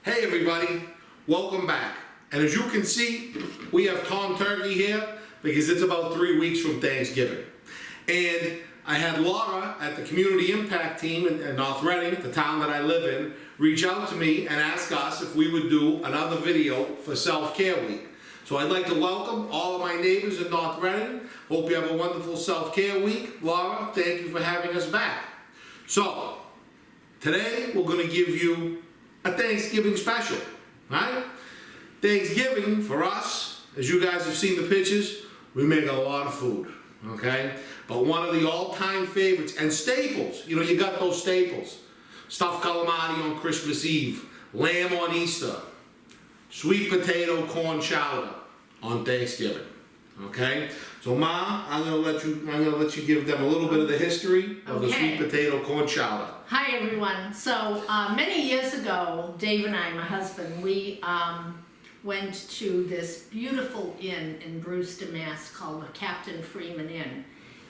Hey everybody, welcome back. And as you can see, we have Tom Turkey here because it's about 3 weeks from Thanksgiving. And I had Laura at the Community Impact Team in North Reading, the town that I live in, reach out to me and ask us if we would do another video for Self-Care Week. So I'd like to welcome all of my neighbors in North Reading. Hope you have a wonderful Self-Care Week. Laura, thank you for having us back. So, today we're going to give you a Thanksgiving special, right? Thanksgiving for us, as you guys have seen the pictures, we make a lot of food, okay? But one of the all-time favorites and staples, you know, you got those staples. Stuffed calamari on Christmas Eve, lamb on Easter, sweet potato corn chowder on Thanksgiving, okay? So Ma, I'm gonna let you give them a little bit of the history of the sweet potato corn chowder. Hi everyone. So many years ago, Dave and I, my husband, we went to this beautiful inn in Brewster, Mass. Called the Captain Freeman Inn.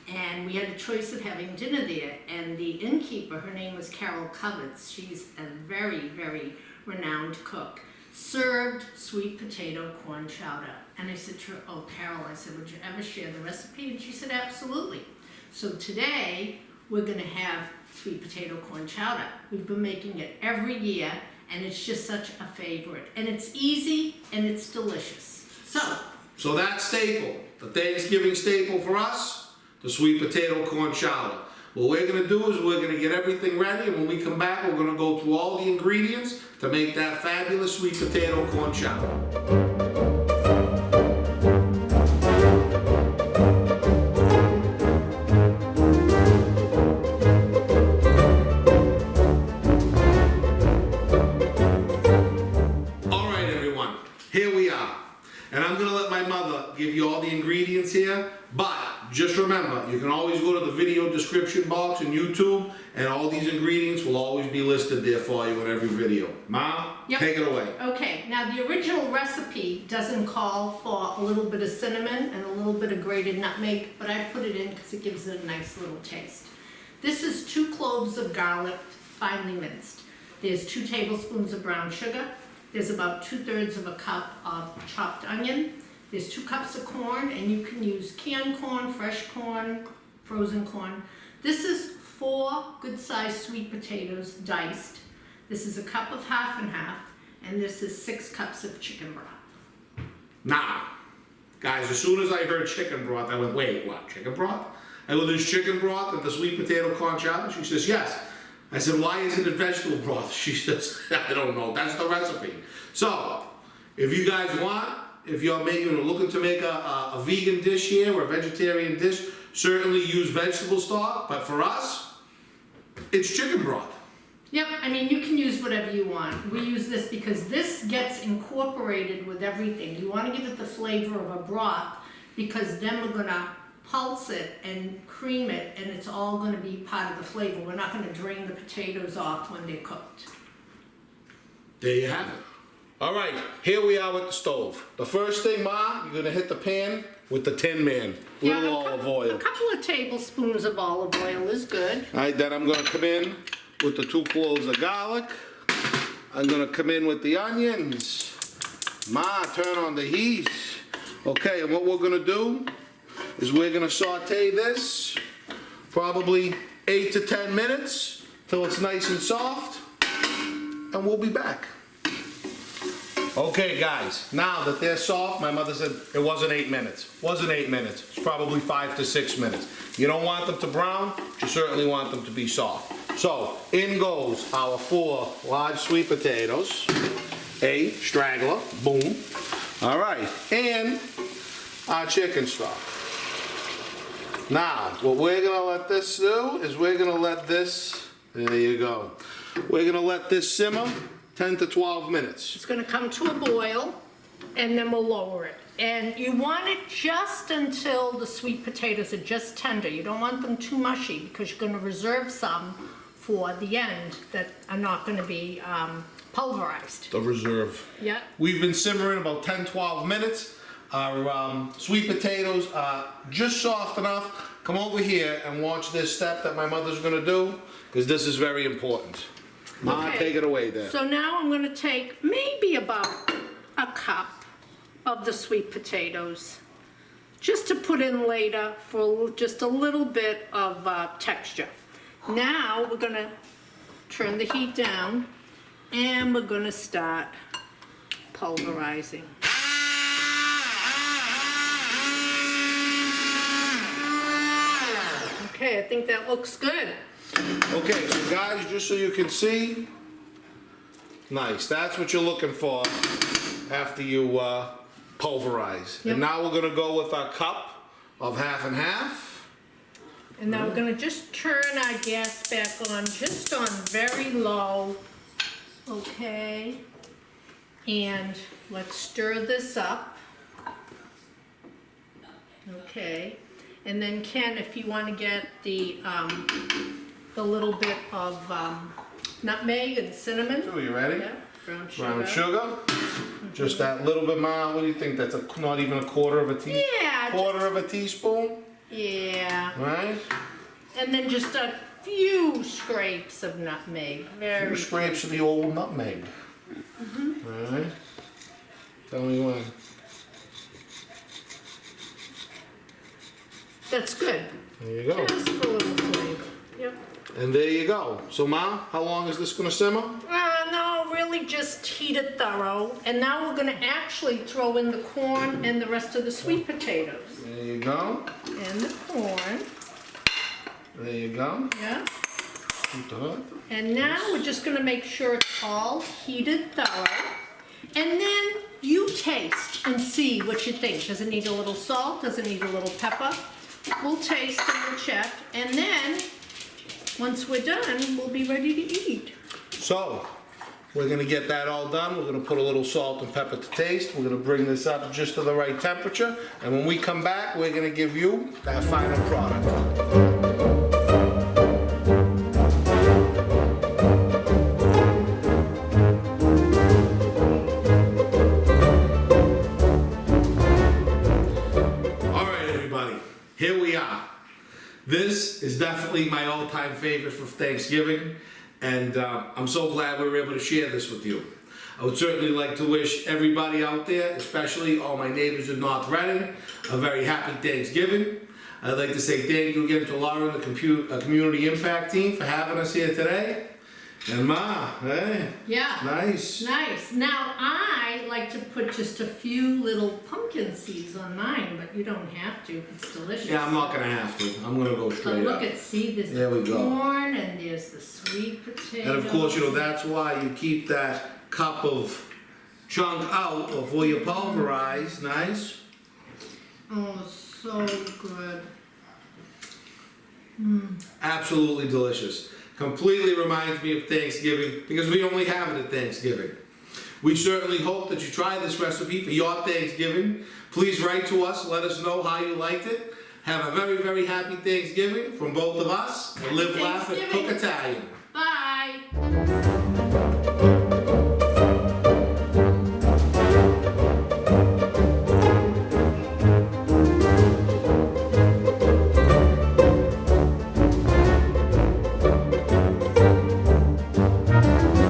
And we had a choice of having dinner there. And the innkeeper, her name was Carol Covitz, she's a very, very renowned cook, served sweet potato corn chowder. And I said to her, oh Carol, I said, would you ever share the recipe? And she said, absolutely. So today, we're gonna have sweet potato corn chowder. We've been making it every year, and it's just such a favorite. And it's easy, and it's delicious. So that staple, the Thanksgiving staple for us, the sweet potato corn chowder. What we're gonna do is we're gonna get everything ready, and when we come back, we're gonna go through all the ingredients to make that fabulous sweet potato corn chowder. Here we are, and I'm going to let my mother give you all the ingredients here, but just remember, you can always go to the video description box in YouTube, and all these ingredients will always be listed there for you in every video. Ma, yep. Take it away. Okay, now the original recipe doesn't call for a little bit of cinnamon and a little bit of grated nutmeg, but I put it in because it gives it a nice little taste. This is 2 cloves of garlic, finely minced. There's 2 tablespoons of brown sugar. There's about 2/3 of a cup of chopped onion. There's 2 cups of corn, and you can use canned corn, fresh corn, frozen corn. This is 4 good-sized sweet potatoes diced. This is a cup of half and half, and this is 6 cups of chicken broth. Now, guys, as soon as I heard chicken broth, I went, wait, what, chicken broth? I go, there's chicken broth and the sweet potato corn chowder? She says, yes. I said, why isn't it vegetable broth? She says, I don't know, that's the recipe. So, if you guys want, if you're looking to make a vegan dish here or a vegetarian dish, certainly use vegetable stock, but for us, it's chicken broth. Yep, I mean, you can use whatever you want. We use this because this gets incorporated with everything. You want to give it the flavor of a broth because then we're going to pulse it and cream it, and it's all going to be part of the flavor. We're not going to drain the potatoes off when they're cooked. There you have it. All right, here we are with the stove. The first thing, Ma, you're going to hit the pan with the Tin Man. Little olive oil. A couple of tablespoons of olive oil is good. All right, then I'm going to come in with the 2 cloves of garlic. I'm going to come in with the onions. Ma, turn on the heat. Okay, and what we're going to do is we're going to saute this probably 8 to 10 minutes till it's nice and soft, and we'll be back. Okay guys, now that they're soft, my mother said it wasn't 8 minutes. Wasn't 8 minutes, it's probably 5 to 6 minutes. You don't want them to brown, you certainly want them to be soft. So, in goes our 4 large sweet potatoes, a straggler, boom. All right, and our chicken stock. Now, what we're going to let this do is we're going to let this, there you go. We're going to let this simmer 10 to 12 minutes. It's going to come to a boil, and then we'll lower it. And you want it just until the sweet potatoes are just tender. You don't want them too mushy because you're going to reserve some for the end that are not going to be pulverized. The reserve. Yeah. We've been simmering about 10-12 minutes. Our sweet potatoes are just soft enough. Come over here and watch this step that my mother's going to do, because this is very important. Ma, Okay. take it away there. So now I'm gonna take maybe about a cup of the sweet potatoes, just to put in later for just a little bit of texture. Now we're gonna turn the heat down and we're gonna start pulverizing. Okay, I think that looks good. Okay, so guys, just so you can see, nice, that's what you're looking for after you pulverize. Yep. And now we're gonna go with our cup of half and half. And now we're gonna just turn our gas back on, just on very low, okay? And let's stir this up. Okay, and then Ken, if you wanna get the little bit of nutmeg and cinnamon. So you ready? Yeah, brown sugar. Brown sugar. Just that little bit, Ma. What do you think? That's not even a quarter of a teaspoon. Yeah, Quarter of a teaspoon, yeah. right? And then just a few scrapes of nutmeg, very Few scrapes of the old nutmeg. Right? Tell me when. That's good. There you go. Just for a little flavor. Yep. And there you go. So, Ma, how long is this gonna simmer? No, really just heat it thorough. And now we're gonna actually throw in the corn and the rest of the sweet potatoes. There you go. And the corn, There you go. yeah. Keep the hood. And now we're just gonna make sure it's all heated thorough. And then you taste and see what you think. Does it need a little salt? Does it need a little pepper? We'll taste and we'll check. And then, once we're done, we'll be ready to eat. So, we're gonna get that all done. We're gonna put a little salt and pepper to taste. We're gonna bring this up just to the right temperature. And when we come back, we're gonna give you that final product. All right, everybody, here we are. This is definitely my all-time favorite for Thanksgiving, and I'm so glad we were able to share this with you. I would certainly like to wish everybody out there, especially all my neighbors in North Reading, a very happy Thanksgiving. I'd like to say thank you again to Laura and the Community Impact Team for having us here today. And Ma, hey, Yeah. nice. Nice. Now, I like to put just a few little pumpkin seeds on mine, but you don't have to. It's delicious. Yeah, I'm not gonna have to. I'm gonna go But straight look up. see, there's There we the go. corn and there's the sweet potato. And of course, you know, that's why you keep that cup of chunk out before you pulverize. Nice. Oh, so good. Absolutely delicious. Completely reminds me of Thanksgiving because we only have it at Thanksgiving. We certainly hope that you try this recipe for your Thanksgiving. Please write to us, let us know how you liked it. Have a very, very happy Thanksgiving from both of us. And live, laugh, and cook Italian. Bye.